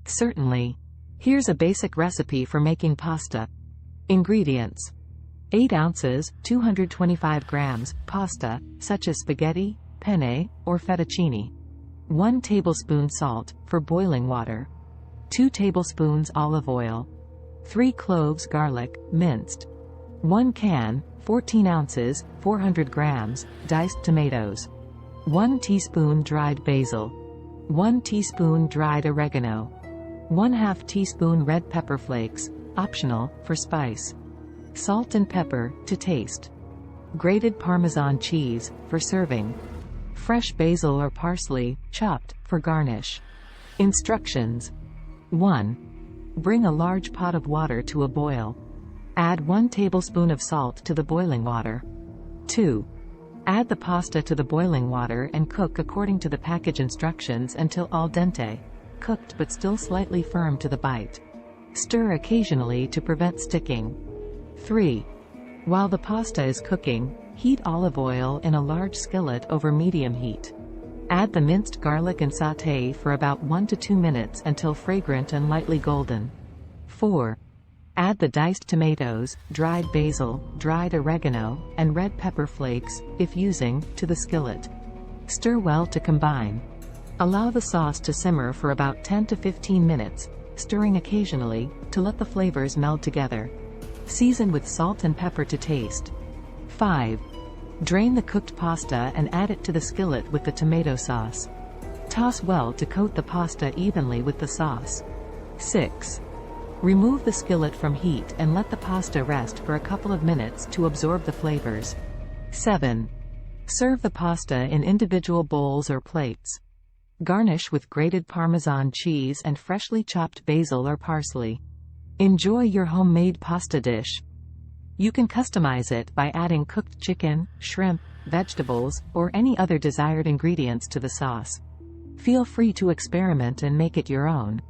Certainly. Here's a basic recipe for making pasta. Ingredients: 8 ounces, 225 grams, pasta, such as spaghetti, penne, or fettuccine. 1 tablespoon salt, for boiling water. 2 tablespoons olive oil. 3 cloves garlic, minced. 1 can, 14 ounces, 400 grams, diced tomatoes. 1 teaspoon dried basil. 1 teaspoon dried oregano. 1/2 teaspoon red pepper flakes, optional, for spice. Salt and pepper, to taste. Grated Parmesan cheese, for serving. Fresh basil or parsley, chopped, for garnish. Instructions. 1. Bring a large pot of water to a boil. Add 1 tablespoon of salt to the boiling water. 2. Add the pasta to the boiling water and cook according to the package instructions until al dente, cooked but still slightly firm to the bite. Stir occasionally to prevent sticking. 3. While the pasta is cooking, heat olive oil in a large skillet over medium heat. Add the minced garlic and sauté for about 1 to 2 minutes until fragrant and lightly golden. 4. Add the diced tomatoes, dried basil, dried oregano, and red pepper flakes, if using, to the skillet. Stir well to combine. Allow the sauce to simmer for about 10 to 15 minutes, stirring occasionally, to let the flavors meld together. Season with salt and pepper to taste. 5. Drain the cooked pasta and add it to the skillet with the tomato sauce. Toss well to coat the pasta evenly with the sauce. 6. Remove the skillet from heat and let the pasta rest for a couple of minutes to absorb the flavors. 7. Serve the pasta in individual bowls or plates. Garnish with grated Parmesan cheese and freshly chopped basil or parsley. Enjoy your homemade pasta dish. You can customize it by adding cooked chicken, shrimp, vegetables, or any other desired ingredients to the sauce. Feel free to experiment and make it your own.